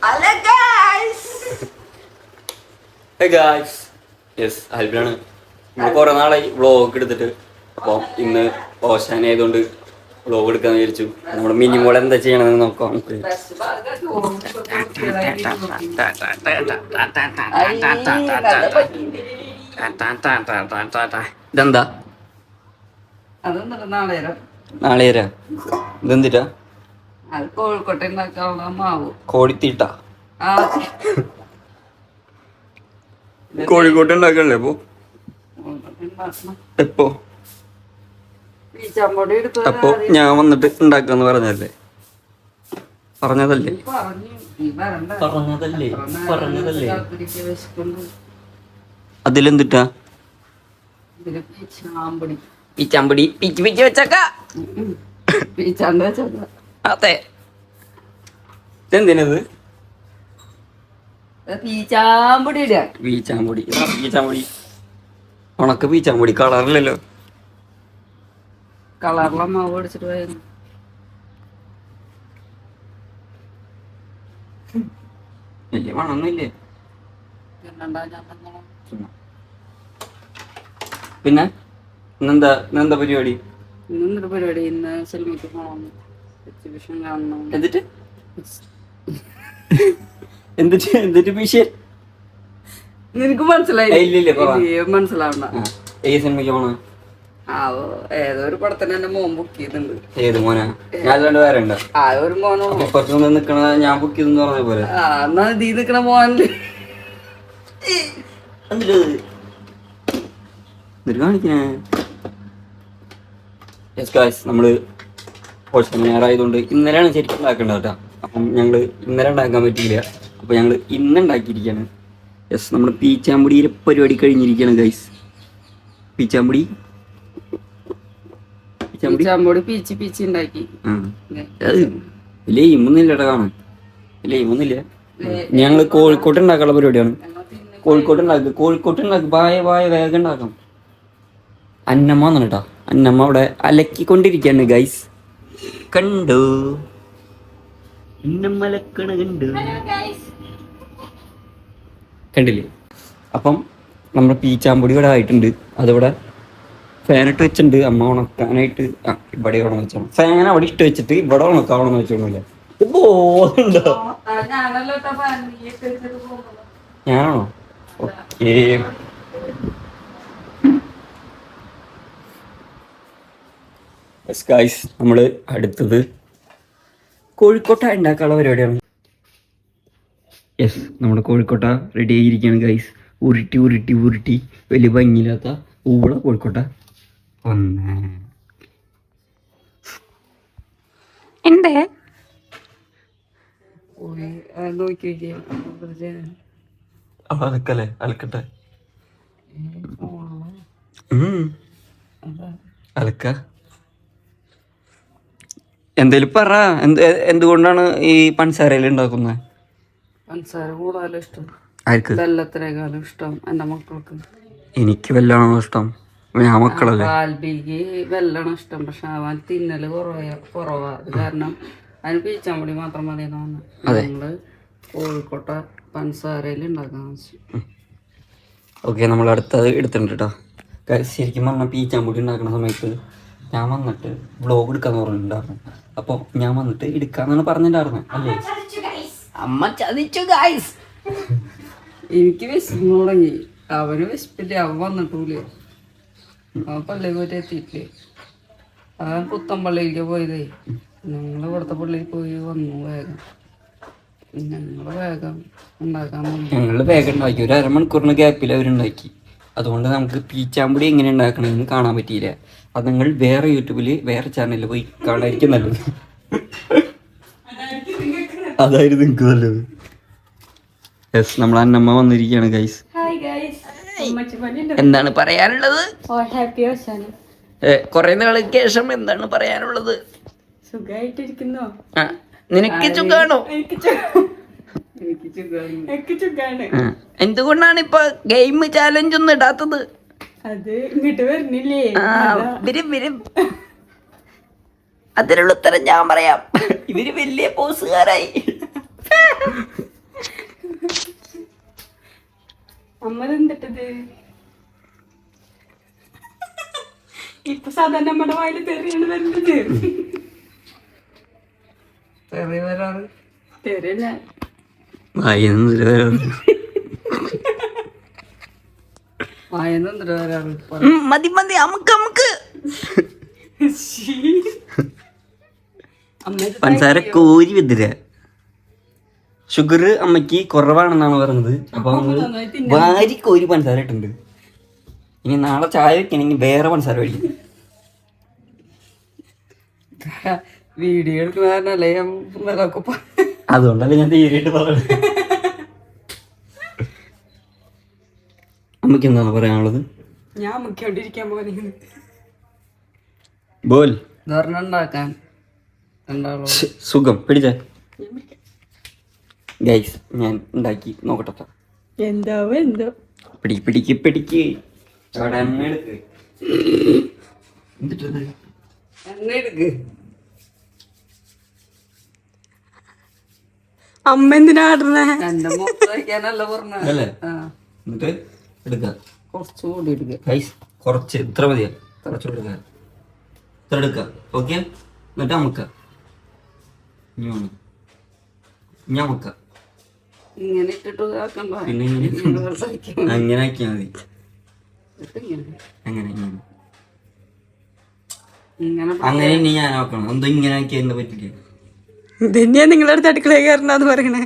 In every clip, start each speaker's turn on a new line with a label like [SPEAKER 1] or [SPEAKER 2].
[SPEAKER 1] Hello guys.
[SPEAKER 2] Hey guys. Yes ആൽബിനാണ്. നമ്മൾ കുറേ നാളായി വ്ളോഗ് എടുത്തിട്ട്. അപ്പോൾ ഇന്ന് ഓശാനായതുകൊണ്ട് വ്ളോഗ് എടുക്കാന്ന് വിചാരിച്ചു. നമ്മുടെ മിനി മോൾ എന്താ ചെയ്യണമെന്ന് നോക്കാം നമുക്ക്. ഇതെന്താ? നാളെ ഇതെന്തിട്ടാ?
[SPEAKER 1] കോഴിക്കോട്ടെ ഉണ്ടാക്കാനുള്ള മാവ്.
[SPEAKER 2] കോഴിത്തീട്ട. കോഴിക്കോട്ടെ ഉണ്ടാക്കണല്ലേ അപ്പൊ? എപ്പോ? അപ്പൊ ഞാൻ വന്നിട്ട് ഉണ്ടാക്കാന്ന് പറഞ്ഞതല്ലേ? അതിലെന്തിട്ടാ? പീച്ചാമ്പടി പിച്ച് പിച്ച് വെച്ചക്ക. അതെ. ഇതെന്തിനത്?
[SPEAKER 1] പീച്ചാമ്പൊടി.
[SPEAKER 2] പീച്ചാമ്പൊടി. പീച്ചാമ്പൊടി ഉണക്ക പീച്ചാമ്പൊടി. കളറില്ലല്ലോ.
[SPEAKER 1] കളറിലെ മാവ് അടിച്ചിട്ട് പോയിരുന്നു.
[SPEAKER 2] വലിയ മണൊന്നുമില്ലേ? പിന്നെ ഇന്നെന്താ പരിപാടി?
[SPEAKER 1] ഇന്നൊരു പരിപാടി. ഇന്ന് സിനിമയ്ക്ക് പോകണം, എക്സിബിഷൻ കാണണം.
[SPEAKER 2] എന്നിട്ട് എന്തിട്ട് വിഷയം
[SPEAKER 1] നിനക്ക് മനസ്സിലായി? മനസ്സിലാവണ്ട.
[SPEAKER 2] ഏത് സിനിമയ്ക്ക് പോണ?
[SPEAKER 1] ഏതോ ഒരു പടത്തിന് എന്റെ മോൻ ബുക്ക് ചെയ്തിട്ടുണ്ട്.
[SPEAKER 2] ഏത് മോനാ? ഞാൻ അല്ലാണ്ട് വേറെ ഉണ്ടോ?
[SPEAKER 1] ഒരു മോനോ
[SPEAKER 2] പുറത്തുനിന്ന് നിക്കണ ഞാൻ ബുക്ക് ചെയ്തെന്ന് പറഞ്ഞ പോലെ.
[SPEAKER 1] എന്നാ നീ നിക്കണ മോനില്
[SPEAKER 2] കാണിക്കണേ. നമ്മള് ഞായറായതുകൊണ്ട് ഇന്നലെയാണ് ശരിക്കും ഉണ്ടാക്കേണ്ടത് കേട്ടോ. അപ്പം ഞങ്ങള് ഇന്നലെ ഉണ്ടാക്കാൻ പറ്റിയില്ല. അപ്പൊ ഞങ്ങള് ഇന്ന് ഉണ്ടാക്കിയിരിക്കാണ്. യെസ്, നമ്മുടെ പീച്ചാമ്പുടിയുടെ പരിപാടി കഴിഞ്ഞിരിക്കുകയാണ് ഗൈസ്. പീച്ചാമ്പുടി
[SPEAKER 1] പീച്ചി പീച്ചി ഉണ്ടാക്കി.
[SPEAKER 2] ലൈമൊന്നുമില്ലടാ കാണാൻ. ലൈമൊന്നുമില്ല. ഞങ്ങള് കോഴിക്കോട്ട് ഉണ്ടാക്കാനുള്ള പരിപാടിയാണ്. കോഴിക്കോട്ട് ഉണ്ടാക്കും. വായ വേഗം ഉണ്ടാക്കാം. അന്നമ്മ വന്നു കേട്ടോ. അന്നമ്മ അവിടെ അലക്കിക്കൊണ്ടിരിക്കുകയാണ് ഗൈസ്. കണ്ടു അന്നമ്മലക്കണ കണ്ടില്ലേ? അപ്പം നമ്മുടെ പീച്ചാമ്പൊടി ഇവിടെ ആയിട്ടുണ്ട്. അതിവിടെ ഫാനിട്ട് വെച്ചിട്ടുണ്ട്. അമ്മ ഉണക്കാനായിട്ട് ഇവിടെ ഉണന്ന് വെച്ചോളൂ. ഫാൻ അവിടെ ഇട്ട് വെച്ചിട്ട് ഇവിടെ ഉണക്കാവണമെന്ന് വെച്ചോളൂല്ലേ? ബോധുണ്ടോ? ഞാനാണോ? ഓക്കേ. നമ്മള് അടുത്തത് കോഴിക്കോട്ട ഉണ്ടാക്കാനുള്ള പരിപാടിയാണ്. യെസ്, നമ്മുടെ കോഴിക്കോട്ട റെഡി ആയിരിക്കുകയാണ് ഗൈസ്. ഉരുട്ടി വലിയ ഭംഗിയില്ലാത്ത ഊള കോഴിക്കോട്ട.
[SPEAKER 1] എന്തേ
[SPEAKER 2] അലക്കല്ലേ? അലക്കട്ടെ. അലക്ക. എന്തേലും പറ. എന്തുകൊണ്ടാണ് ഈ പഞ്ചസാരയിൽ ഉണ്ടാക്കുന്നത്?
[SPEAKER 1] പഞ്ചസാര കൂടുതലും ഇഷ്ടം.
[SPEAKER 2] ആർക്ക്?
[SPEAKER 1] വെള്ളത്തിനേക്കാളും ഇഷ്ടം എന്റെ മക്കൾക്ക്.
[SPEAKER 2] എനിക്ക് വെള്ളമാണോ ഇഷ്ടം? ഞാൻ മക്കളല്ലേ.
[SPEAKER 1] ആൽബിക്ക് വെള്ളമാണ് ഇഷ്ടം. പക്ഷെ അവൻ തിന്നല് കുറവാ. അത് കാരണം അതിന് പീച്ചാമ്പൊടി മാത്രം മതി എന്നാണ് നമ്മള് കോഴിക്കോട്ട പഞ്ചസാരയിൽ ഉണ്ടാക്കാൻ വെച്ചു.
[SPEAKER 2] ഓക്കെ, നമ്മൾ അടുത്തത് എടുത്തിട്ടുണ്ട് കേട്ടോ. ശരിക്കും പറഞ്ഞാൽ പീച്ചാമ്പൊടി ഉണ്ടാക്കുന്ന സമയത്ത് ഞാൻ വന്നിട്ട് വ്ളോഗ് എടുക്കാന്ന് പറഞ്ഞിട്ടുണ്ടായിരുന്നു. അപ്പോൾ ഞാൻ വന്നിട്ട് എടുക്കാന്നാണ് പറഞ്ഞിട്ടുണ്ടായിരുന്നത് അല്ലേ?
[SPEAKER 1] അമ്മ ചതിച്ചു ഗൈസ്. എനിക്ക് വിശന്ന് തുടങ്ങി. അവന് വിശപ്പില്ല. അവൻ വന്നിട്ടൂലേ. അവൻ പള്ളിയിൽ പോയിട്ട് എത്തിയിട്ടില്ലേ. അവൻ പുത്തമ്പള്ളിയിലേക്ക് പോയതേ. ഞങ്ങൾ ഇവിടുത്തെ പള്ളിയിൽ പോയി വന്നു വേഗം. ഞങ്ങൾ വേഗം ഉണ്ടാക്കാൻ
[SPEAKER 2] ഞങ്ങൾ വേഗം ഉണ്ടാക്കി. ഒരു അരമണിക്കൂറിന് ഗ്യാപ്പിൽ അവരുണ്ടാക്കി. അതുകൊണ്ട് നമുക്ക് പീച്ചാമ്പൊടി എങ്ങനെ ഉണ്ടാക്കണമെന്ന് കാണാൻ പറ്റിയില്ല. അത് നിങ്ങൾ വേറെ യൂട്യൂബിൽ വേറെ ചാനലിൽ പോയി കാണാതിരിക്കും നല്ലത്. അതായിരുന്നു നിങ്ങൾക്ക് നല്ലത്. യെസ്, നമ്മൾ അന്നമ്മ വന്നിരിക്കുകയാണ് ഗൈസ്. എന്താണ് പറയാനുള്ളത്? കൊറേ നാൾക്ക് ശേഷം എന്താണ് പറയാനുള്ളത്?
[SPEAKER 1] സുഖായിട്ടിരിക്കുന്നു.
[SPEAKER 2] നിനക്ക് സുഖാണോ? എന്തുകൊണ്ടാണ് ഇപ്പൊ ഗെയിം ചാലഞ്ച് ഒന്നും ഇടാത്തത്?
[SPEAKER 1] അത് ഇങ്ങോട്ട് വരുന്നില്ലേ?
[SPEAKER 2] വരും. അതിനുള്ള ഉത്തരം ഞാൻ പറയാം. ഇവര് വലിയ പോസുകാരായി.
[SPEAKER 3] അമ്മ എന്തിട്ടത് ഇപ്പൊ സാധാരണ നമ്മുടെ വായിൽ തെറിയാണ് വരുന്നത്.
[SPEAKER 1] തെറി വരാറ്
[SPEAKER 3] തെറിയല്ല
[SPEAKER 1] വായന്നെന്തിട്ട് വരാറ്
[SPEAKER 2] മതി മതി അമുക്ക് അമുക്ക്
[SPEAKER 3] അമ്മ
[SPEAKER 2] പഞ്ചസാര കോരി വെതിര. ഷുഗർ അമ്മയ്ക്ക് കുറവാണെന്നാണ് പറഞ്ഞത്. അപ്പൊ നമ്മള് വാരി കോരി പഞ്ചസാര ഇട്ടുണ്ട്. ഇനി നാളെ ചായ വെക്കണമെങ്കിൽ വേറെ പഞ്ചസാര മേടിക്കും.
[SPEAKER 1] വീഡിയോ എടുക്കുന്നല്ലേ ഞാൻ
[SPEAKER 2] അതുകൊണ്ടല്ലേ ഞാൻ തീരെയായിട്ട് പറയുന്നത്. അമ്മയ്ക്ക് എന്താണ് പറയാനുള്ളത്?
[SPEAKER 3] ഞാൻ മുഖ്യോണ്ടിരിക്കാൻ പോകുന്നത്
[SPEAKER 2] ബോൽ
[SPEAKER 1] ഇതൊരെണ്ണം ഉണ്ടാക്കാൻ രണ്ടാളോ
[SPEAKER 2] സുഖം പിടിച്ച ഗൈസ് ഞാൻ ഉണ്ടാക്കി നോക്കട്ടെ.
[SPEAKER 3] എന്താവോ എന്തോ
[SPEAKER 2] പിടിക്ക് പിടിക്ക് പിടിക്ക്. അവിടെ എണ്ണ എടുക്ക്. എന്നിട്ടത്
[SPEAKER 1] എണ്ണ എടുക്ക്.
[SPEAKER 3] അമ്മ എന്തിനാ ആടണേ?
[SPEAKER 1] എന്റെ മുഖത്ത് വയ്ക്കാനല്ല പറഞ്ഞത്.
[SPEAKER 2] അല്ലേ?
[SPEAKER 1] ആ
[SPEAKER 2] എന്നിട്ട് എടുക്കാം.
[SPEAKER 1] കുറച്ചുകൂടി എടുക്ക.
[SPEAKER 2] ഗൈസ് കുറച്ച് ഇത്ര മതിയാ. കുറച്ചുകൂടി എടുക്കാം. ഇത്ര എടുക്കാം. ഓക്കെ. എന്നിട്ട് അമുക്ക ഞാൻ മുക്ക.
[SPEAKER 1] ഇങ്ങനെ ഇട്ടിട്ട് ആക്കണ്ട.
[SPEAKER 2] പിന്നെ
[SPEAKER 1] ഇങ്ങനെ വെറുതെ വയ്ക്കണം.
[SPEAKER 2] അങ്ങനെ ആക്കിയാൽ മതി.
[SPEAKER 1] ഇങ്ങനെ
[SPEAKER 2] അങ്ങനെ
[SPEAKER 1] ഇങ്ങനെ
[SPEAKER 2] അങ്ങനെ ഇനി ഞാൻ ആക്കണം. എന്തോ ഇങ്ങനെ ആക്കിയാൽ എന്താ പറ്റില്ല.
[SPEAKER 3] ഇതന്നെയാ നിങ്ങളുടെ അടുത്ത് അടുക്കളയിൽ കയറണെന്ന് പറയണേ.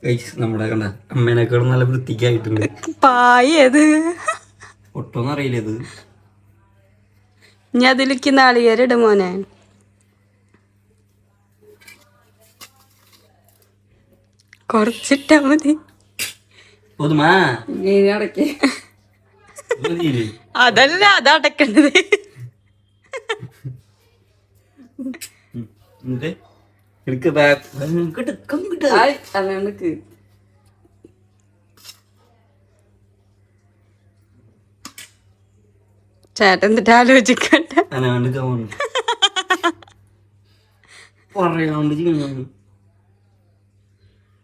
[SPEAKER 2] ഗൈസ് നമ്മുടെ കണ്ട അമ്മേനേക്കാളും നല്ല വൃത്തിക്കായിട്ടുണ്ട്.
[SPEAKER 3] പായത്
[SPEAKER 2] ഒട്ടൊന്നും അറിയില്ല ഇത്.
[SPEAKER 3] ഇനി അതിലേക്ക് നാളികേരം ഇടും മോനെ. കുറച്ചിട്ടാ മതി.
[SPEAKER 2] പോതുമാ
[SPEAKER 1] ഇങ്ങനെ അടക്കി.
[SPEAKER 2] മതിയില്ലേ?
[SPEAKER 3] അതല്ല അതടക്കണ്ടത്.
[SPEAKER 2] എന്നിട്ട് എടുക്ക് ബാക്ക് കിട്ടും.
[SPEAKER 1] ആയി അതെനിക്ക്
[SPEAKER 3] ചേട്ടൻ എന്നിട്ട് ആലോചിക്കണ്ട.
[SPEAKER 2] അനാണ്ട് കവണ് പറയാണ്ട് ചെയ്യണം.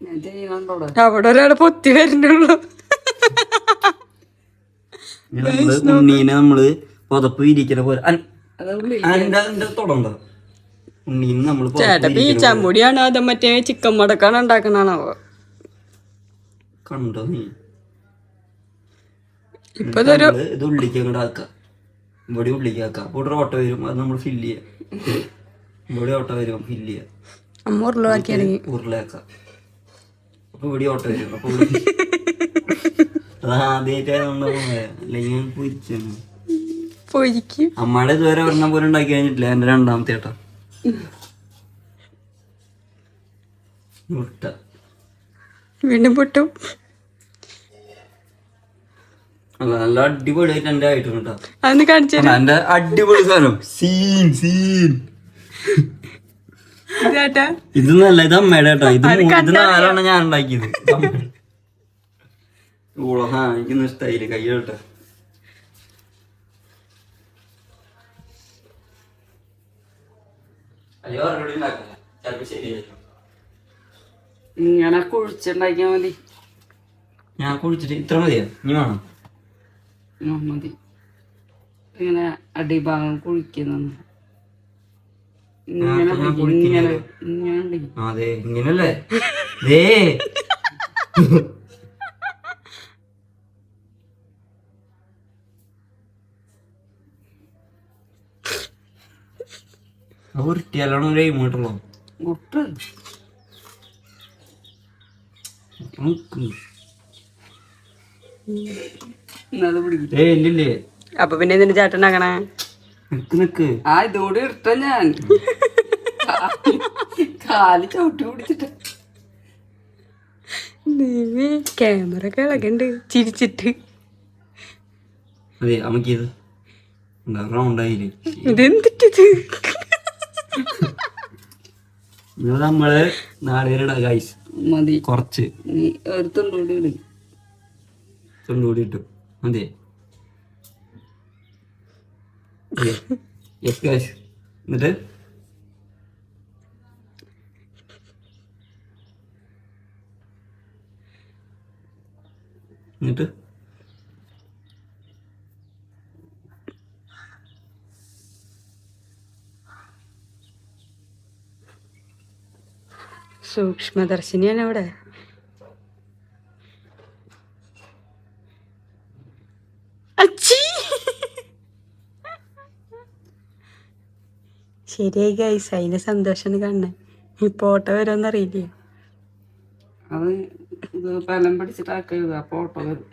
[SPEAKER 1] ഞാൻ ചെയ്യണുണ്ടോ
[SPEAKER 3] അവിടെ ഒരാള് പൊത്തി വരുന്നുള്ളൂ.
[SPEAKER 2] ഉണ്ണീനെ നമ്മള് പുതപ്പ് വിരിക്കണ പോലെ
[SPEAKER 1] അത് ഉള്ളിൽ
[SPEAKER 2] അതിന്റെ തുടണ്ട. ഉണ്ണീനെ നമ്മള്
[SPEAKER 3] ചേട്ടൻ പീച്ചാമ്പൊടിയാണോ അതോ മറ്റേ ചിക്കൻ മുടക്കാണ് ഉണ്ടാക്കണാണോ?
[SPEAKER 2] കണ്ടോ നീ?
[SPEAKER 3] ഇപ്പൊ ഇതൊരു
[SPEAKER 2] ഇത് ഉള്ളിക്ക് അങ്ങോട്ട് ആക്കാം. ഇവിടെ ഉള്ളിക്ക് ആക്കാം. ഇവിടെ ഓട്ട വരും, അത് നമ്മൾ ഫില്ല് ചെയ്യാം. ഇവിടെ ഓട്ട വരും, ഫില്ല് ചെയ്യാം.
[SPEAKER 3] അമ്മ ഉരുളാക്കിയാണെങ്കിൽ
[SPEAKER 2] ഉരുളയാക്കാം. അപ്പൊ ഇവിടെ ഓട്ട വരും. അപ്പൊ അത് ആദ്യമായിട്ടാണ് അല്ലെങ്കിൽ പൊരിച്ചാണ്.
[SPEAKER 3] പൊരിക്കും.
[SPEAKER 2] അമ്മയുടെ ഇതുവരെ ഒരെണ്ണം പോലും ഉണ്ടാക്കി കഴിഞ്ഞിട്ടില്ല. എന്റെ രണ്ടാമത്തെ ഏട്ടാ മുട്ട
[SPEAKER 3] വീണ്ടും പൊട്ടും.
[SPEAKER 2] അല്ല നല്ല അടിപൊളിയായിട്ട് എന്റെ ആയിട്ടുണ്ട് കേട്ടോ.
[SPEAKER 3] അതൊന്ന് കാണിച്ചു
[SPEAKER 2] എന്റെ അടിപൊളി സാധനം സീൻ സീൻ.
[SPEAKER 3] ചേട്ടാ
[SPEAKER 2] ഇത് നല്ല ഇത് അമ്മയുടെ കേട്ടോ. ഇത് നാലാണ് ഞാൻ ഉണ്ടാക്കിയത്. ഹാ എനിക്കൊന്നും ഇഷ്ടായില്ല. കൈ കേട്ടോ. അയ്യോ ചിലപ്പോ ശരിയായിരിക്കും.
[SPEAKER 1] ഇങ്ങനെ കുഴിച്ചുണ്ടാക്കിയാ മതി.
[SPEAKER 2] ഞാൻ കുഴിച്ചിട്ട് ഇത്ര മതിയാ? ഇനി വേണം?
[SPEAKER 1] മതി. ഇങ്ങനെ അടിഭാഗം കുഴിക്കുന്നു. ഇങ്ങനെ
[SPEAKER 2] ഞാൻ
[SPEAKER 1] പിടിക്ക്,
[SPEAKER 2] കുഴിക്കുന്നില്ല.
[SPEAKER 1] ഇങ്ങനെ പിടിക്ക്.
[SPEAKER 2] അതെ ഇങ്ങനല്ലേ? ദേ ഉരുട്ടിയാലാണ് ഒരു എയിമോട്ടുള്ളൂ.
[SPEAKER 1] മുട്ട് എന്നത് പിടിക്കും.
[SPEAKER 2] ഇല്ലേ
[SPEAKER 3] അപ്പൊ പിന്നെ ഇതിന്റെ ചേട്ടനാക്കണേ?
[SPEAKER 2] നിക്ക്
[SPEAKER 1] ആ ഇതുകൂടി ഇട്ട ഞാൻ കാല് ചവിട്ടി പിടിച്ചിട്ട്.
[SPEAKER 3] ക്യാമറ കിളകണ്ട് ചിരിച്ചിട്ട്.
[SPEAKER 2] അതെ അമ്മക്കിത് റൗണ്ടായില്ലേ?
[SPEAKER 3] ഇതെന്തിട്ടത്?
[SPEAKER 2] ഇത് നമ്മള് നാളികേരട ഗൈസ്
[SPEAKER 1] മതി.
[SPEAKER 2] കുറച്ച്
[SPEAKER 1] നീ ഒരു തുണ്ടുകൂടി ഇടും.
[SPEAKER 2] തൊണ്ടുകൂടി ഇട്ടു. അതെ യെസ് ഗൈസ്. എന്നിട്ട് എന്നിട്ട്
[SPEAKER 3] സൂക്ഷ്മദർശിനിയാണ് അവിടെ. ശരിയായി ഗൈസ്, അതിന്റെ സന്തോഷമാണ് കാണുന്നത്. ഇപ്പൊ ഓട്ടോ വരുമെന്നറിയില്ലേ.
[SPEAKER 1] അത് ഇത് ബലം പിടിച്ചിട്ടാക്കരുത്, അപ്പൊ ഓട്ടോ വരും.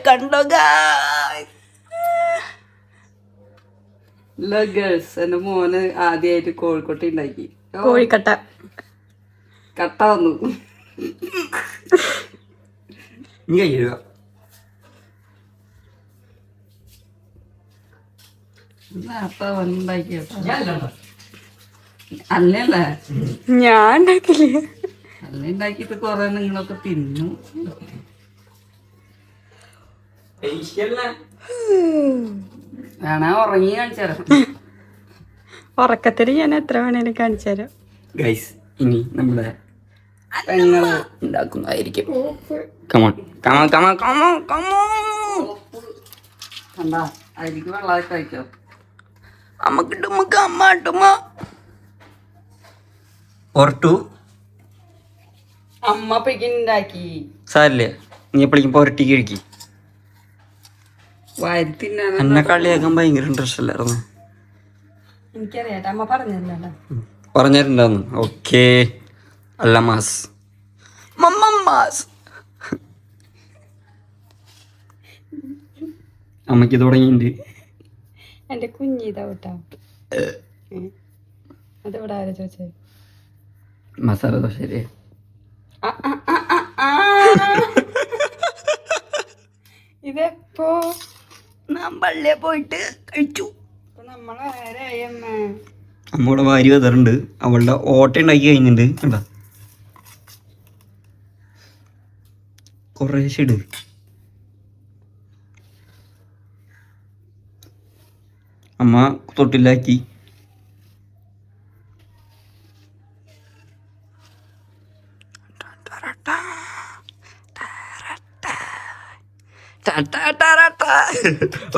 [SPEAKER 3] കണ്ടോ
[SPEAKER 1] ഗേൾസ്, എന്റെ മോന് ആദ്യമായിട്ട് കോഴിക്കോട്ട് ഉണ്ടാക്കി.
[SPEAKER 3] കോഴിക്കട്ട
[SPEAKER 1] കട്ട വന്നു.
[SPEAKER 2] നീ കഴിയുക
[SPEAKER 1] നേരത്തെ ഉണ്ടാക്കി അല്ലല്ലേ,
[SPEAKER 3] ഞാൻ ഉണ്ടാക്കില്ലേ.
[SPEAKER 1] അല്ല ഉണ്ടാക്കിയിട്ട് കൊറേ നിങ്ങളൊക്കെ തിന്നു. വേണേ ഉറങ്ങി കാണിച്ചു തരാം.
[SPEAKER 3] ഉറക്കത്തിൽ ഞാൻ എത്ര വേണേലും കാണിച്ചു തരാം.
[SPEAKER 2] ഗൈസ്, ഇനി നമ്മുടെ
[SPEAKER 1] പെങ്ങള്
[SPEAKER 2] ഉണ്ടാക്കുന്നതായിരിക്കും. Come on come on come on come on come on.
[SPEAKER 1] കണ്ടാ അതിലേക്ക് വെള്ളമൊക്കെ കഴിക്കോ.
[SPEAKER 2] പുറട്ടു
[SPEAKER 1] അമ്മ പിക്കുണ്ടാക്കി
[SPEAKER 2] സാരില്ലേ, നീ എപ്പോഴേക്കും പുരട്ടി കഴിക്കി.
[SPEAKER 1] വാരി തിന്നാൻ
[SPEAKER 2] എന്നെ കളിയാക്കാൻ ഭയങ്കര ഇൻട്രസ്റ്റ് അല്ലായിരുന്നു.
[SPEAKER 3] എനിക്കറിയാട്ടെ, അമ്മ പറഞ്ഞല്ലോ.
[SPEAKER 2] പറഞ്ഞിട്ടുണ്ടായിരുന്നു. ഓക്കേ, അല്ല മാസ് മാസ്. അമ്മയ്ക്ക് തുടങ്ങിയിട്ടുണ്ട്.
[SPEAKER 3] എന്റെ കുഞ്ഞിതാവട്ടാ. അതിവിടെ ആരാ ചോദിച്ചത്?
[SPEAKER 2] മസാല ദോശ.
[SPEAKER 3] ഇതെപ്പോ
[SPEAKER 2] ഞാൻ പള്ളിയെ പോയിട്ട് കഴിച്ചു.
[SPEAKER 3] നമ്മളാരായി അമ്മ?
[SPEAKER 2] അമ്മയുടെ ഭാര്യ വെതറുണ്ട്. അവളുടെ ഓട്ട ഉണ്ടാക്കി കഴിഞ്ഞിട്ടുണ്ട്. കണ്ട കുറേശ്ശെ ഇട്. അമ്മ തൊട്ടിലാക്കി.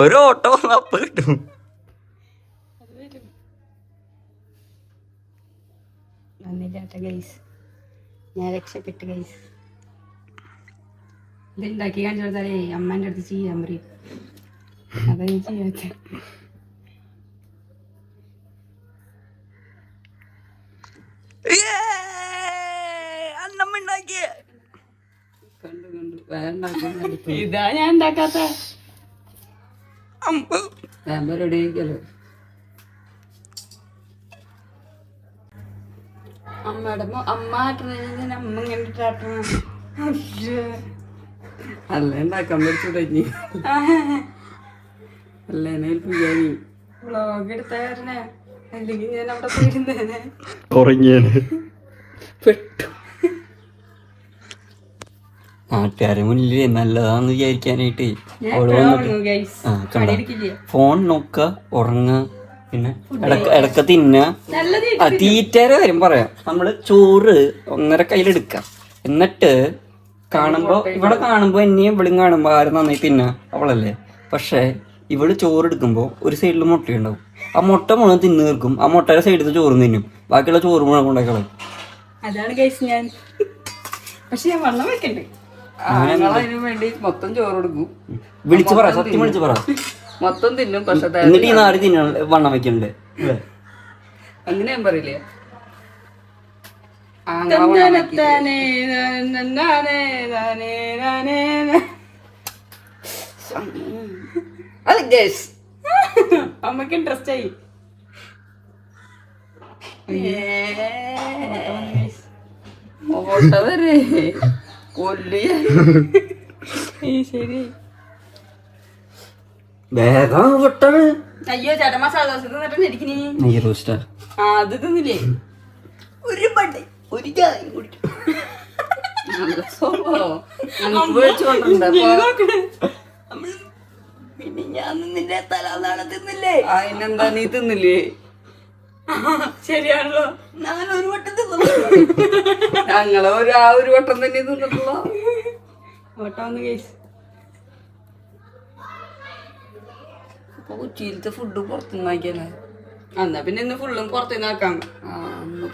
[SPEAKER 2] ഒരു ഓട്ടോ അപ്പ് കിട്ടും.
[SPEAKER 3] വന്നില്ലാട്ട ഗൈസ്, ഞാൻ രക്ഷപ്പെട്ട് ഗൈസ്. ഇതുണ്ടാക്കി കാണിച്ചു കൊടുത്താലേ അമ്മേൻ്റെ അടുത്ത് ചെയ്യാൻ പറയും. അതാ ഞാൻ ചെയ്യാത്ത.
[SPEAKER 1] കണ്ടു കണ്ടു വേണ്ടാക്കി
[SPEAKER 3] ഇതാ ഞാൻ ഉണ്ടാക്കാത്ത.
[SPEAKER 1] റെഡിയാക്കല്ലോ.
[SPEAKER 3] അമ്മയുടെ അമ്മ ആട്ടണ അമ്മ ഇങ്ങനെ ഇട്ടാട്ടണം.
[SPEAKER 1] അല്ല ഉണ്ടാക്കാൻ പഠിച്ചു തുടങ്ങി. അല്ല എന്നെ ഏൽപ്പിക്കാനി.
[SPEAKER 3] വ്ളോഗ് എടുത്തായിരുന്നേ, അല്ലെങ്കിൽ ഞാൻ അവിടെ പോയിരുന്നേനെ.
[SPEAKER 2] ഉറങ്ങിയാണ് പെട്ടു. നാട്ടുകാരെ മുന്നിൽ നല്ലതാന്ന് വിചാരിക്കാനായിട്ട് അവള് വന്നിട്ട് ഫോൺ നോക്ക, ഉറങ്ങ, പിന്നെ ഇടക്ക തിന്ന. തീറ്റയുടെ കാര്യം പറയാം. നമ്മള് ചോറ് 1.5 കയ്യിലെടുക്കാം. എന്നിട്ട് കാണുമ്പോ ഇവിടെ കാണുമ്പോ എന്നെയും ഇവിളും കാണുമ്പോ ആരും നന്നായി തിന്ന അവളല്ലേ. പക്ഷെ ഇവള് ചോറ് എടുക്കുമ്പോ ഒരു സൈഡിൽ മുട്ടയുണ്ടാവും. ആ മുട്ട മുഴുവൻ തിന്നു തീർക്കും. ആ മുട്ടയുടെ സൈഡിൽ ചോറ് തിന്നും. ബാക്കിയുള്ള ചോറ് മുഴുവൻ കൊണ്ടേക്കളെ.
[SPEAKER 3] അതാണ് ഗൈസ് ഞാൻ. പക്ഷെ ഞാൻ വെള്ളം വെക്കണ്ടേ.
[SPEAKER 1] അതിനു വേണ്ടി മൊത്തം ചോറ് കൊടുക്കും.
[SPEAKER 2] വിളിച്ചു പറ, സത്യം വിളിച്ചു പറ.
[SPEAKER 1] മൊത്തം തിന്നും. പക്ഷെ
[SPEAKER 2] എന്നിട്ട് ഈ നാട് തിന്ന വണ്ണം വെക്കണ്ടേ.
[SPEAKER 1] അങ്ങനെ ഞാൻ പറയില്ലേ.
[SPEAKER 3] അമ്മക്ക് ഇൻട്രസ്റ്റ് ആയി.
[SPEAKER 1] ഓട്ട വരെ കൊല്ലിയ.
[SPEAKER 3] ശരി.
[SPEAKER 2] വേഗം വിട്ടത്.
[SPEAKER 3] അയ്യോ ചേട്ടൻ മസാല ദോശ തിന്നിട്ട് ഇരിക്കണേ.
[SPEAKER 2] നെയ്യ് റോസ്റ്റാ.
[SPEAKER 3] അത് തിന്നില്ലേ?
[SPEAKER 2] ഒരു പണ്ടേ ഒരു ചായ കുടിക്കും.
[SPEAKER 3] പിന്നെ ഞാൻ നിന്നില്ലേ തലാന്നാണ് തിന്നില്ലേ?
[SPEAKER 1] അതിനെന്താ നീ തിന്നില്ലേ?
[SPEAKER 3] ശരിയാണല്ലോ.
[SPEAKER 2] ഞാനൊരു വട്ടത്തിൽ
[SPEAKER 1] ഞങ്ങള് ആ ഒരു വട്ടം തന്നെ തിന്നിട്ടുള്ള
[SPEAKER 3] ഓട്ടോന്ന് കേസ്.
[SPEAKER 1] ഉച്ചയിലത്തെ ഫുഡ് പുറത്തുനിന്നാക്കിയല്ലേ.
[SPEAKER 3] എന്നാ പിന്നെ ഇന്ന് ഫുള്ളും പുറത്തുനിന്ന് ആക്കാം.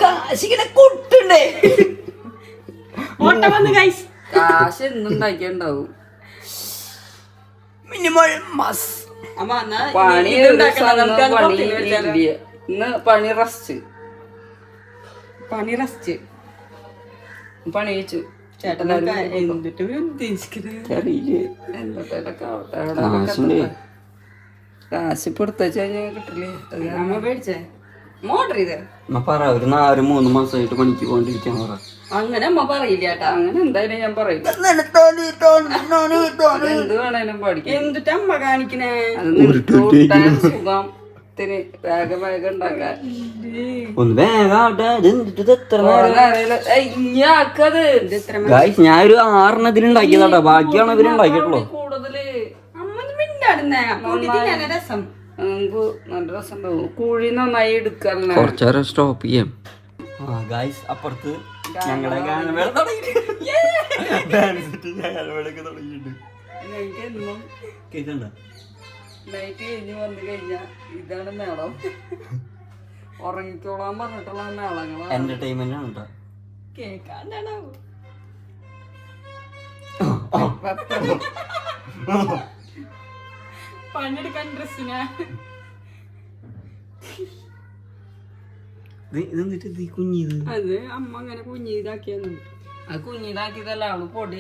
[SPEAKER 2] കാശിങ്ങനെ കൊട്ടുണ്ടേ.
[SPEAKER 3] ഓട്ടം വന്ന് ഗൈസ്.
[SPEAKER 1] കാശ് എന്നുണ്ടാക്കിയുണ്ടാവും.
[SPEAKER 2] മിനിമം മസ്
[SPEAKER 3] അമ്മ എന്നാ
[SPEAKER 1] പണി
[SPEAKER 3] ഇത് ഉണ്ടാക്കണം. നമുക്ക് അത്
[SPEAKER 1] പണി
[SPEAKER 3] പുറത്തുനിന്ന് വെച്ചാലോ?
[SPEAKER 1] ഇല്ല. ഇന്ന് പണി റസ്റ്റ്.
[SPEAKER 3] പണി റസ്റ്റ്.
[SPEAKER 1] പണി വെച്ചു.
[SPEAKER 3] ചേട്ടൻ എന്നിട്ട് ഉദ്ദേശിക്കുന്നത്
[SPEAKER 1] എന്നിട്ടൊക്കെ ആവട്ടെ.
[SPEAKER 2] കാശുണ്ട്.
[SPEAKER 1] കാശ് ഇപ്പൊ എടുത്തു കഴിഞ്ഞാൽ കിട്ടില്ലേ.
[SPEAKER 3] അമ്മ പേടിച്ചേ മോട്ടർ ചെയ്തേ.
[SPEAKER 2] പറ ഒരു 4-3 മാസമായിട്ട് പണിക്ക് പോണ്ടിരിക്കാൻ പറ.
[SPEAKER 3] അങ്ങനെ അമ്മ പറയില്ല ചേട്ടാ.
[SPEAKER 1] അങ്ങനെ എന്തായാലും ഞാൻ പറയും. എന്ത് വേണേലും പഠിക്കും.
[SPEAKER 3] എന്തിട്ട് അമ്മ കാണിക്കണേ?
[SPEAKER 1] അത് നിർത്തൂട്ടാൻ സുഖത്തിന് വേഗം വേഗം ഉണ്ടാക്കാൻ.
[SPEAKER 2] ഒന്ന് വേഗാട്ടെ. എത്ര
[SPEAKER 1] ഇനി ആക്കത്
[SPEAKER 2] ഗായ്സ് ഞാൻ ഒരു 6 ഉണ്ടാക്കിയതാട്ടോ. ബാക്കിയാണ് ഇവരുണ്ടാക്കിയിട്ടുള്ളൂ.
[SPEAKER 1] കൂടുതല്
[SPEAKER 3] അമ്മ മിണ്ടാടുന്നേ. പൊട്ടിത്തിന്നാണ് രസം.
[SPEAKER 1] നമുക്ക് നല്ല രസം ഉണ്ടാവും. കുഴി നന്നായി എടുക്കാല്ലേ.
[SPEAKER 2] കുറച്ചേരം സ്റ്റോപ്പ് ചെയ്യാം. ഗായ്സ് അപ്പുറത്ത് ഞങ്ങളുടെ ഗാനമേള
[SPEAKER 1] എനിക്കെന്നും
[SPEAKER 2] കേൾക്കണ്ട.
[SPEAKER 1] നൈറ്റ് കഴിഞ്ഞ് വന്നു കഴിഞ്ഞാ ഇതാണ് മേളം. ഉറങ്ങിക്കോളാൻ പറഞ്ഞിട്ടുള്ള മേളങ്ങളാണ്.
[SPEAKER 2] എന്റർടൈൻമെന്റ് ആണ് കേട്ടോ.
[SPEAKER 3] കേക്കാണ്ടാണോ? പണിയെടുക്കാൻ ഡ്രസ്സിനാ.
[SPEAKER 2] ഇതെന്നിട്ട് കുഞ്ഞിത്
[SPEAKER 3] അത് അമ്മ അങ്ങനെ കുഞ്ഞി ഇതാക്കിയെന്നു.
[SPEAKER 1] അത് കുഞ്ഞിതാക്കിയതല്ല. അവള് പൊടി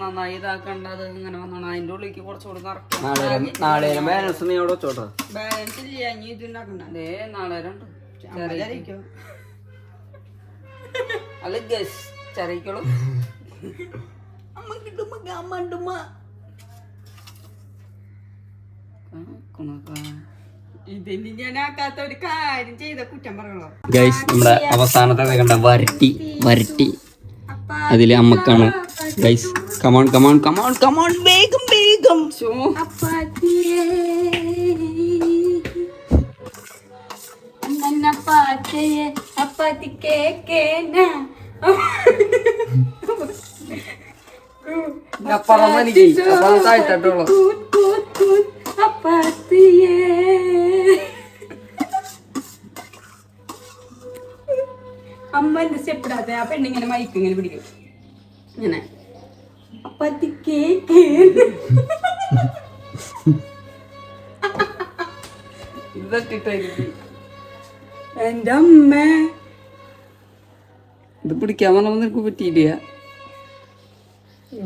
[SPEAKER 1] നന്നായി ഇതാക്കണ്ടത് ഇങ്ങനെ വന്നോണം. അതിന്റെ ഉള്ളിലേക്ക് കുറച്ചുകൂടി നിറയ്ക്കാം.
[SPEAKER 2] നാളെ ബാലൻസ് നീ അവിടെ വെച്ചോട്ടോ.
[SPEAKER 3] ബാലൻസ് ഇല്ല. ഇനി ഇത് ഉണ്ടാക്കണ്ട.
[SPEAKER 1] അതേ നാളെ രണ്ട്
[SPEAKER 3] ചെറിയ
[SPEAKER 1] അല്ല ഗസ് ചെറിയക്കളും
[SPEAKER 3] അമ്മ കിട്ടുമ്പോ അമ്മ ഇതിന് ഞാൻ ആക്കാത്ത ഒരു കാര്യം ചെയ്ത കുറ്റം പറയണോ?
[SPEAKER 2] ഗൈസ് നമ്മുടെ അവസാനത്തെ കണ്ട വരട്ടി അതില് അമ്മക്കാണ്. Guys come on come on come on come on വേഗം വേഗം.
[SPEAKER 3] അപ്പാത്തി കേക്കേനാ
[SPEAKER 1] അപ്പുറം എനിക്ക് അപ്പുറം താഴ്ത്തിട്ടുള്ളൂ.
[SPEAKER 3] അമ്മ എന്ത് സ്റ്റെപ്പിടാത്ത ആ പെണ്ണിങ്ങനെ മൈക്ക് ഇങ്ങനെ പിടിക്കും ഇങ്ങനെ. അപ്പത്തി കേക്ക്
[SPEAKER 1] ഇതൊക്കെ ഇട്ടായിരിക്കും.
[SPEAKER 3] എന്റെ അമ്മ
[SPEAKER 1] ഇത് പിടിക്കാൻ പറഞ്ഞപ്പോ നിനക്ക് പറ്റിയില്ല.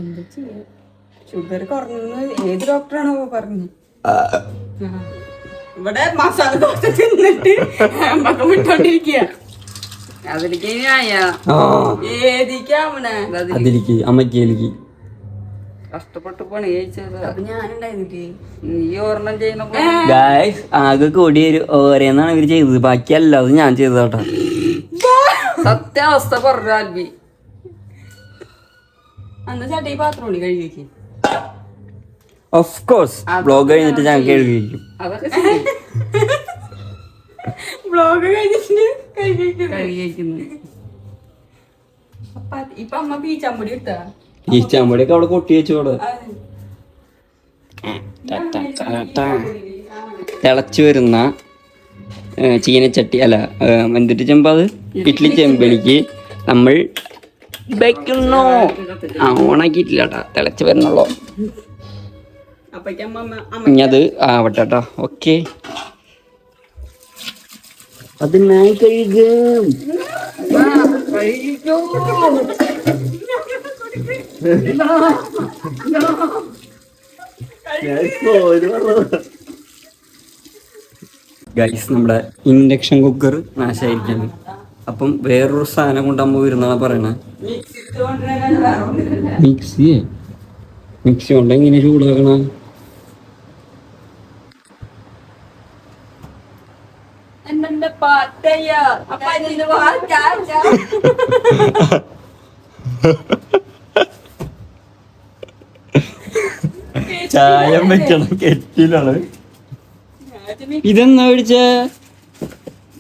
[SPEAKER 3] എന്താ ചെയ്യാ? ഷുഗർ കുറഞ്ഞു. ഏത് ഡോക്ടറാണോ പറഞ്ഞു? ഇവിടെ മസാല ദോശ തിന്നിട്ട് അമ്മക്ക് വിട്ടോണ്ടിരിക്കുക.
[SPEAKER 1] അതിലേക്ക് ഞായ
[SPEAKER 3] ഏതിക്കാമണ
[SPEAKER 2] അതിലേക്ക് അമ്മയ്ക്ക്
[SPEAKER 1] കഷ്ടപ്പെട്ട് പണി കഴിച്ചത്.
[SPEAKER 3] അപ്പൊ ഞാനുണ്ടായിരുന്നില്ലേ?
[SPEAKER 1] നീ ഒരെണ്ണം ചെയ്യുന്ന
[SPEAKER 2] ഗൈസ് ആകെ കൂടി ഒരു ഓരോന്നാണ് ഇവര് ചെയ്തത്. ബാക്കിയല്ല അത് ഞാൻ ചെയ്തതാട്ടോ.
[SPEAKER 1] സത്യാവസ്ഥ പറഞ്ഞു ആൽബി.
[SPEAKER 3] അന്ന് ചേട്ടാ ഈ പാത്രം കൂടി കഴുകി
[SPEAKER 2] ഓഫ് കോഴ്സ് ബ്ലോഗ് കഴിഞ്ഞിട്ട് ഞാൻ കേൾക്കും.
[SPEAKER 1] അതൊക്കെ ശരി.
[SPEAKER 3] ബ്ലോഗ് കഴിഞ്ഞിട്ട് കഴുകി
[SPEAKER 1] കഴിക്കുന്നു.
[SPEAKER 3] അപ്പൊ ഇപ്പൊ അമ്മ പീച്ചാമ്പൊടി ഇട്ടാ
[SPEAKER 2] ഈ ചാമ്പടിയൊക്കെ അവിടെ കൊട്ടി വെച്ചോടെ. തിളച്ചു വരുന്ന ചീനച്ചട്ടി അല്ല എന്തിട്ട് ചെമ്പ്, അത് ഇഡ്ലി ചെമ്പലിക്ക് നമ്മൾ വെക്കുന്നു. ഓണാക്കിയിട്ടില്ല കേട്ടാ, തിളച്ച് വരുന്നുള്ളൂ. ഇനി അത് ആവട്ടെ കേട്ടോ. ഓക്കെ, അത് ഞാൻ കഴുകും. ഗൈസ് നമ്മുടെ ഇൻഡക്ഷൻ കുക്കർ നാശമായിരിക്കാണ്. അപ്പം വേറൊരു സാധനം കൊണ്ട് അമ്മ വരുന്നാണ് പറയണേ. മിക്സി കൊണ്ട് എങ്ങനെ ചൂടാക്കണ? ചായ വെക്കണം കെറ്റിലാണ്. ഇതെന്നാ മേടിച്ച?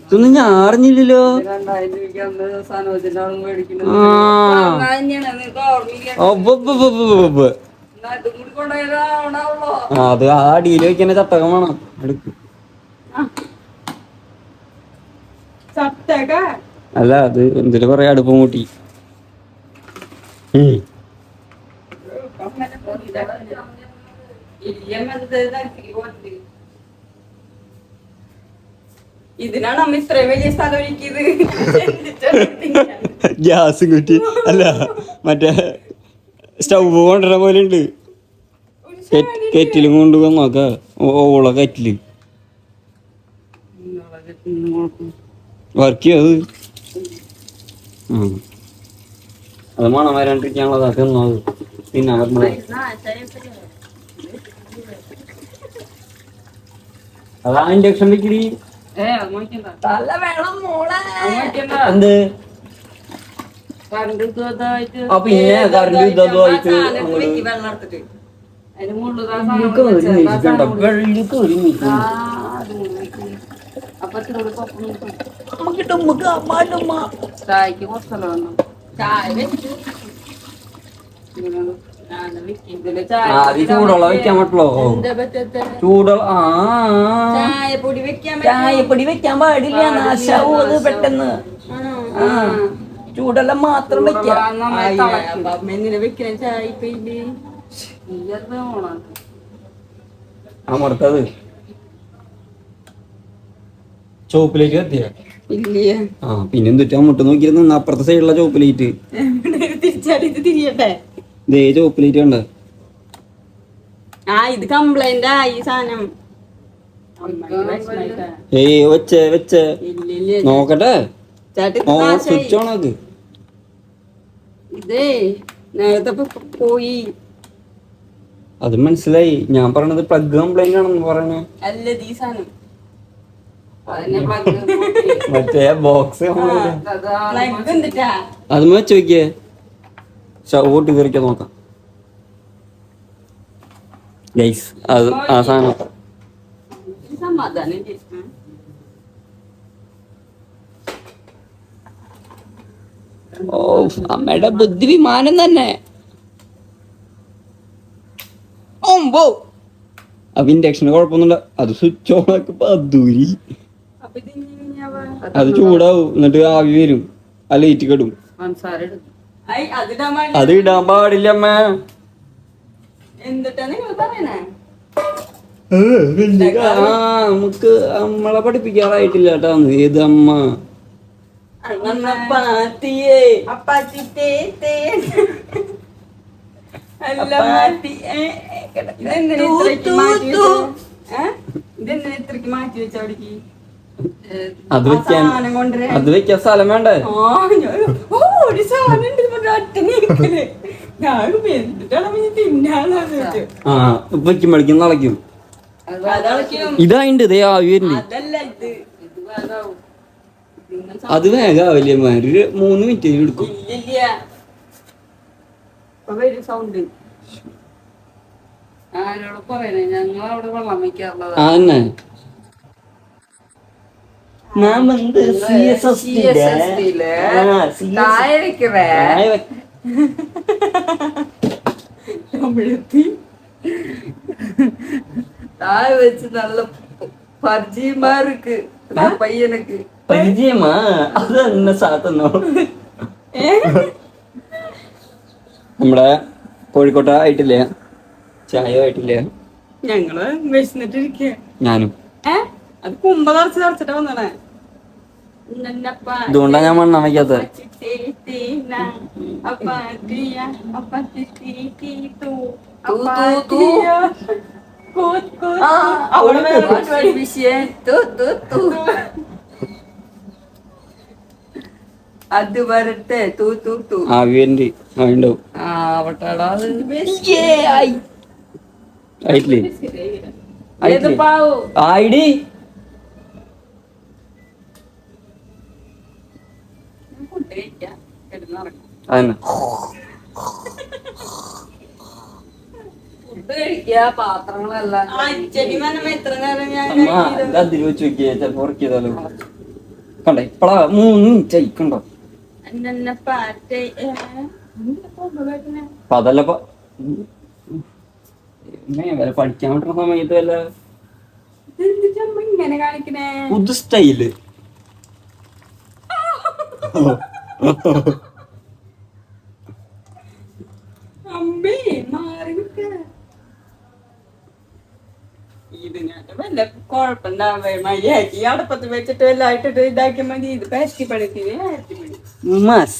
[SPEAKER 2] ഇതൊന്നും ഞാൻ അറിഞ്ഞില്ലല്ലോ.
[SPEAKER 1] 2000 രൂപയ്ക്ക് അന്ന് സനോജിന്റെ ആളും മേടിക്കുന്നത്.
[SPEAKER 2] ആ
[SPEAKER 1] തന്നെയാണ് നിനക്ക് ഓർമ്മയില്ല.
[SPEAKER 2] ഒബ്ബൊബ്ബൊബ്ബൊബ്ബൊബ്ബ്.
[SPEAKER 1] എന്നാ ഇതും കൂടി കൊണ്ടുപോയാലോ ഉണ്ടാവുള്ളോ?
[SPEAKER 2] അത് ആ അടിയിൽ വെക്കുന്ന ചട്ടകം വേണം. എടുക്ക്.
[SPEAKER 3] ചട്ടക
[SPEAKER 2] അല്ല അത് എന്തിനു പറയാ, അടുപ്പം കൂട്ടി.
[SPEAKER 3] ഇതിനാണ് അമ്മ ഇത്രയും വലിയ സ്ഥലം ഒരുക്കിയത്.
[SPEAKER 2] ഗ്യാസും കുറ്റി അല്ല മറ്റേ സ്റ്റൗവ് കൊണ്ടുവരാൻ പോലെ ഉണ്ട്. കെറ്റിലും കൊണ്ടുപോകാൻ നോക്ക. ഓള കെറ്റില് വർക്ക് ചെയ്യത്. അത് മണം വരാണ്ടിരിക്കാനുള്ളത് തിന്നോ. അത് തിന്നാൻ പറ്റുന്നത് അതാ ഇൻഡക്ഷൻ വെക്കടി.
[SPEAKER 1] അത് നോക്കണ്ട.
[SPEAKER 3] തല വേണം മോളെ.
[SPEAKER 1] അത് നോക്കണ്ട.
[SPEAKER 2] എന്ത്
[SPEAKER 1] കറണ്ട് ഇതായിട്ട്
[SPEAKER 2] ആ പിന്നെ കറണ്ട് ഇതായിട്ട്
[SPEAKER 3] വെള്ളം എടുത്തിട്ട്
[SPEAKER 1] അതിന് മുകളിൽ ആ സാധനം വെച്ചാ അപ്പൊ ഇത്തിരി കൊപ്പം ചായക്ക് കുറച്ചല്ലോ വന്നു.
[SPEAKER 3] ചായ വെച്ചു.
[SPEAKER 1] ഇതില് ചായ
[SPEAKER 2] അത് ചൂടുള്ള വെക്കാൻ പറ്റുള്ളൂ.
[SPEAKER 3] എന്താ പറ്റത്തെ?
[SPEAKER 2] ചൂടുള്ള
[SPEAKER 3] ചായപ്പൊടി വെക്കാൻ
[SPEAKER 2] ചായപ്പൊടി വെക്കാൻ പാടില്ല, നാശാവും അത് പെട്ടെന്ന്. ചൂടെല്ലാം മാത്രം വെക്കാം.
[SPEAKER 3] എങ്ങനെ വെക്കണ ചായപ്പൊടി?
[SPEAKER 2] അമർത്തത് ചോപ്പിലേക്ക് എത്തിയ
[SPEAKER 3] ഇല്ല.
[SPEAKER 2] ആ പിന്നെ എന്തുറ്റാ മുട്ട് നോക്കിയിരുന്നു. അപ്പുറത്തെ സൈഡിലുള്ള ചോപ്പിലേറ്റ്
[SPEAKER 3] തിരിച്ചാടിട്ട് തിരിയട്ടെ.
[SPEAKER 2] ഇതേ ചോപ്പിലേറ്റ് കണ്ട.
[SPEAKER 3] ആ ഇത് കംപ്ലൈന്റ് ഈ സാധനം.
[SPEAKER 2] ഏയ് വെച്ചേ വെച്ചേ
[SPEAKER 3] ഇല്ലില്ല
[SPEAKER 2] നോക്കട്ടെ.
[SPEAKER 3] ചേട്ടി
[SPEAKER 2] സ്വിച്ച് ഓൺ ആക്ക്.
[SPEAKER 3] ഇതേ നേരത്തെ പോയി.
[SPEAKER 2] അത് മനസ്സിലായി. ഞാൻ പറയണത് പ്ലഗ് കംപ്ലൈന്റ് ആണെന്ന് പറയണേ.
[SPEAKER 3] അല്ല ഈ സാധനം
[SPEAKER 2] മറ്റേ ബോക്സ്
[SPEAKER 3] പ്ലഗ് എന്തിട്ടാ?
[SPEAKER 2] അത് വെച്ച് നോക്കിയേ. ഓട്ടി കയറിക്കാൻ നോക്കാം ഗൈസ്. അത് ആ സാധനം
[SPEAKER 3] സമാധാനം.
[SPEAKER 2] ഓ അമ്മയുടെ ബുദ്ധി വിമാനം തന്നെ. അപ്പൊ ഇൻഡക്ഷന് കുഴപ്പമൊന്നുമില്ല. അത് സ്വിച്ച് ഓൺ ആക്കുമ്പോ ദൂരി
[SPEAKER 3] അപ്പൊ ഇത്
[SPEAKER 2] അത് ചൂടാവും. എന്നിട്ട് ആവി വരും. ആ ലൈറ്റ് കെടും.
[SPEAKER 1] പഞ്ചസാര എടുക്കും.
[SPEAKER 2] അത് ഇടാൻ പാടില്ല അമ്മ.
[SPEAKER 3] എന്തിട്ടാ നിങ്ങൾ പറയണേ?
[SPEAKER 2] നമുക്ക് നമ്മളെ പഠിപ്പിക്കാറായിട്ടില്ല കേട്ടോ. ഏത് അമ്മ
[SPEAKER 3] പാത്തിയേ അപ്പാച്ചി തേ തേ അല്ല മാറ്റി. ഇതെന്തിനാ ഇത്രയ്ക്ക് മാറ്റി വെച്ചേ? ഇതെന്തിനാ ഇത്രയ്ക്ക് മാറ്റി വെച്ച അവിടേക്ക്?
[SPEAKER 2] അത് വെക്കാൻ അത് വെക്കാൻ സ്ഥലം വേണ്ടേ?
[SPEAKER 3] ഒരു സാധനം ഉണ്ട് ഒറ്റ നീക്കല്. ഞാൻ എന്തിട്ടാണ് തിന്നാന്ന്
[SPEAKER 2] ആ വെക്കുമ്പോഴേക്കും നടക്കും. ഇതായിണ്ട് ഇതേ ആവി വരുന്നുണ്ട്.
[SPEAKER 3] അതല്ല ഇത്.
[SPEAKER 2] അത് വേഗാവില്ലേ അമ്മ? ഒരു 3 മിനിറ്റ് എടുക്കും.
[SPEAKER 3] ഇല്ലില്ല വരും സൗണ്ട്.
[SPEAKER 1] ആരോട് പറയണേ? ഞങ്ങൾ അവിടെ വെള്ളം വെക്കാറുള്ളത്.
[SPEAKER 2] ആ തന്നെ ഞാൻ വന്ന്
[SPEAKER 1] தாய் வச்சு நல்ல பரிச்சயமா இருக்கு பையனுக்கு.
[SPEAKER 2] പരിചയമാ? അത് എന്നെ സാത്തുന്നോ? നമ്മുടെ കോഴിക്കോട്ട ആയിട്ടില്ല, ചായ ആയിട്ടില്ല.
[SPEAKER 3] ഞങ്ങള് വിശന്നിട്ടിരിക്കുക.
[SPEAKER 2] ഞാനും
[SPEAKER 3] അത് കുമ്പ നിറച്ചിട്ടാ വന്നേ.
[SPEAKER 2] ഇതുകൊണ്ടാ ഞാൻ മണ്ണ വയ്ക്കാത്ത.
[SPEAKER 1] അത് വരട്ടെ. തൂ തൂ തൂ
[SPEAKER 2] ആവിയന്റെ ഉണ്ടാവും.
[SPEAKER 1] ആവട്ടാടാ.
[SPEAKER 2] ആയിട്ടില്ലേ?
[SPEAKER 1] ഏത് പാവു
[SPEAKER 2] ആയിടി. അതന്നെ
[SPEAKER 1] ഫുഡ് കഴിക്കുക, പാത്രങ്ങളെല്ലാം
[SPEAKER 3] ചെടി എത്ര നേരം ഞാൻ
[SPEAKER 2] അമ്മ അതിൽ വെച്ച് നോക്കിയേ. ചിലപ്പോ ഉറക്കിയതാലോ. കണ്ടേ ഇപ്പളാ 3 മിനിറ്റായി കണ്ടോ.
[SPEAKER 3] അന്നെ പാറ്റേ
[SPEAKER 2] അപ്പൊ അതല്ല വല്ല പഠിക്കാൻ പറ്റുന്ന സമയത്ത് വല്ല
[SPEAKER 3] ഇങ്ങനെ കാണിക്കണേ
[SPEAKER 2] പുതു സ്റ്റൈല്.
[SPEAKER 3] അമ്മേ മാറി നിൽക്ക. ഇത് ഞാൻ വല്ല കുഴപ്പമുണ്ടാവേ മര്യാദക്ക് അടുപ്പത്ത് വെച്ചിട്ട് വല്ല ഇട്ടിട്ട് ഇതാക്കി മതി. ഇത് പേസ്റ്റി പണിത്തിന്
[SPEAKER 2] Mas.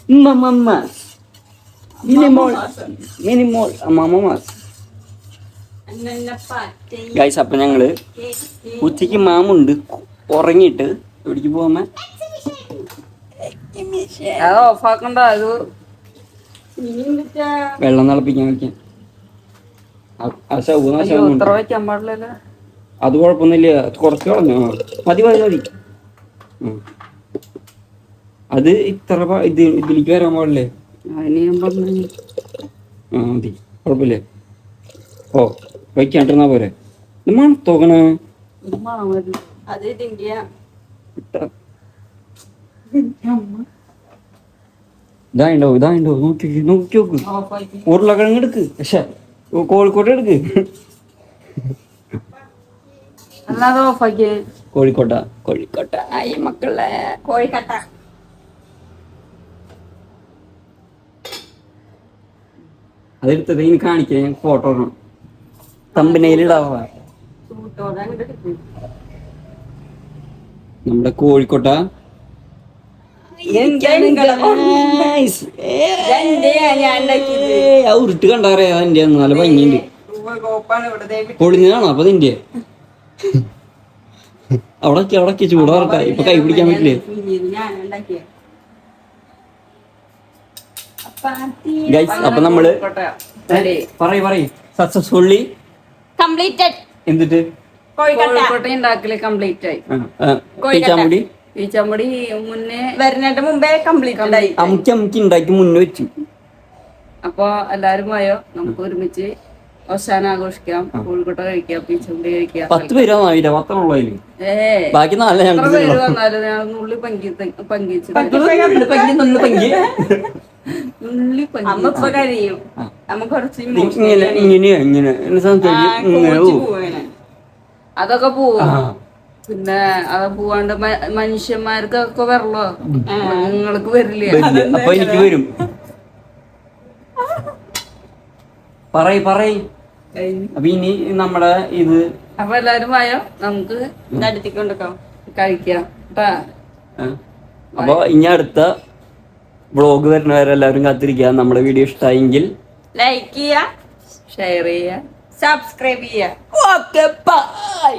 [SPEAKER 2] Mas. Minimal. Mas. Guys അപ്പൊ ഞങ്ങള് ഉച്ചക്ക് മാമുണ്ട് ഉറങ്ങിയിട്ട് എവിടേക്ക് പോവാമ
[SPEAKER 1] അത് ഓഫാക്കണ്ട. അത്
[SPEAKER 2] വെള്ളം തിളപ്പിക്കാൻ വെക്കാൻ.
[SPEAKER 1] ഇത്ര വയ്ക്കാൻ പാടില്ലല്ലോ.
[SPEAKER 2] അത് കുഴപ്പമൊന്നുമില്ല. കുറച്ച് കളഞ്ഞോ. മതി മതി മതി. അത് ഇത്ര ഇതിലേക്ക് വരാൻ പാടില്ലേ.
[SPEAKER 1] അതിന് ഞാൻ പറഞ്ഞു
[SPEAKER 2] മതി കുഴപ്പമില്ലേ. ഓ വയ്ക്കാണ്ടിരുന്നാ പോരെ. മണത്തോക്കണ
[SPEAKER 3] അത് ഇതിന്റെ
[SPEAKER 2] ഇതായിണ്ടോ നോക്കി നോക്കി നോക്ക്. ഉരുളക്കിഴങ്ങ് എടുക്ക്. പക്ഷെ കോഴിക്കോട്ട് എടുക്ക്.
[SPEAKER 1] അല്ലാതെ ഓഫാക്കിയേ.
[SPEAKER 2] കോഴിക്കോട്ട ആയി മക്കളെ.
[SPEAKER 3] കോഴിക്കട്ട
[SPEAKER 2] അതെടുത്തത് ഇനി കാണിക്കാൻ ഞാൻ ഫോട്ടോ തമ്പനയിലിടാവാ. നമ്മുടെ കോഴിക്കോട്ട ഉരുട്ട് കണ്ടാറിയാ എന്റെ നല്ല ഭംഗിയുണ്ട്. പൊളിഞ്ഞതാണോ അപ്പൊ നിന്റെ അവിടൊക്കെ ചൂടാറട്ടെ. ഇപ്പൊ കൈ പിടിക്കാൻ പറ്റില്ലേ. ഗൈസ് അപ്പൊ നമ്മള് പറയ് സക്സസ്ഫുള്ളി
[SPEAKER 3] കംപ്ലീറ്റഡ്.
[SPEAKER 2] എന്നിട്ട്
[SPEAKER 1] കോഴിക്കോട്ട ഉണ്ടാക്കല് കംപ്ലീറ്റ് ആയി.
[SPEAKER 2] പീച്ചാമ്പുടി
[SPEAKER 1] പീച്ചാമ്പടി മുന്നേ
[SPEAKER 3] വരുന്നതിന്റെ മുമ്പേ കംപ്ലീറ്റഡ് ആയി.
[SPEAKER 2] അമുക്കി ഉണ്ടാക്കി മുന്നേ വെച്ചു.
[SPEAKER 1] അപ്പൊ എല്ലാരും പോയോ നമുക്ക് ഒരുമിച്ച് അവസാനം ആഘോഷിക്കാം. കോഴിക്കോട്ട കഴിക്കാം, പീച്ചാമ്പടി കഴിക്കാം.
[SPEAKER 2] 10 പേരോ 10 ഉള്ളതില് ബാക്കി 4
[SPEAKER 1] എത്ര പേര് വന്നാലും ഞാൻ ഉള്ളി പങ്കിച്ചു
[SPEAKER 3] അമ്മ ഇപ്പൊ കരയും. നമ്മ കുറച്ച്
[SPEAKER 2] ഇങ്ങനെ
[SPEAKER 1] അതൊക്കെ പോവും. പിന്നെ അത് പോവാണ്ട് മനുഷ്യന്മാർക്കൊക്കെ വരല്ലോ, നിങ്ങൾക്ക് വരില്ലേ.
[SPEAKER 2] അപ്പൊ എനിക്ക് വരും. പറയ് അപ്പൊ ഇനി നമ്മടെ ഇത്
[SPEAKER 1] അപ്പൊ എല്ലാരും പോയോ നമുക്ക്
[SPEAKER 3] നടത്തിക്കൊണ്ടിരിക്കാം,
[SPEAKER 1] കഴിക്കാം.
[SPEAKER 2] അപ്പൊ ഇനി അടുത്ത വ്ളോഗ് വരുന്നവരെ എല്ലാവരും കാത്തിരിക്കുക. നമ്മുടെ വീഡിയോ ഇഷ്ടമായെങ്കിൽ
[SPEAKER 3] ലൈക്ക് ചെയ്യുക,
[SPEAKER 1] ഷെയർ ചെയ്യുക,
[SPEAKER 3] സബ്സ്ക്രൈബ് ചെയ്യുക.
[SPEAKER 2] Okay bye.